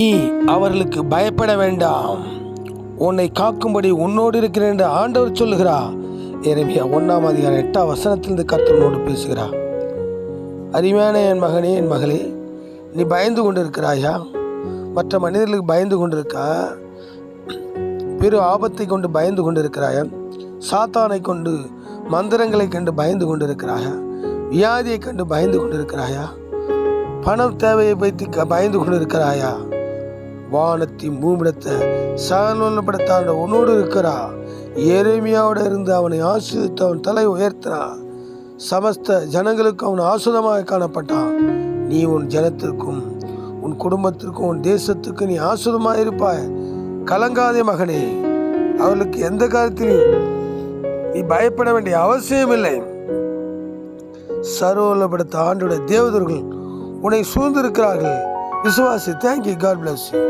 நீ அவர்களுக்கு பயப்பட வேண்டாம், உன்னை காக்கும்படி உன்னோடு இருக்கிறேன் என்று ஆண்டவர் சொல்லுகிறார். எரேமியா 1:8 கர்த்தரோடு பேசுகிறார். அருமையான என் மகனே, என் மகளே, நீ பயந்து கொண்டிருக்கிறாயா? மற்ற மனிதர்களுக்கு பயந்து கொண்டிருக்கா? பெரு ஆபத்தை கொண்டு பயந்து கொண்டிருக்கிறாயா? சாத்தானை கொண்டு, மந்திரங்களை கண்டு பயந்து கொண்டிருக்கிறாயா? வியாதியை கண்டு பயந்து கொண்டிருக்கிறாயா? பணம் தேவையை வைத்து பயந்து கொண்டிருக்கிறாயா? வானத்தின் பூமிடத்தை சகலப்படுத்த உன்னோடு இருக்கிறா. எரேமியாவோட இருந்து அவனை ஆசீர்வதித்து அவன் தலை உயர்த்தினா. சமஸ்த ஜனங்களுக்கு அவன் ஆசுதமாக காணப்பட்டான். நீ உன் ஜனத்திற்கும் உன் குடும்பத்திற்கும் உன் தேசத்துக்கு நீ ஆசுதமாக இருப்பாய். கலங்காதே மகனே, அவர்களுக்கு எந்த காலத்திலும் நீ பயப்பட வேண்டிய அவசியம் இல்லை. சர்வவல்லமையுள்ள ஆண்டவருடைய தேவதூதர்கள் உன்னை சூழ்ந்திருக்கிறார்கள். விசுவாசி. தேங்க்யூ. God bless you.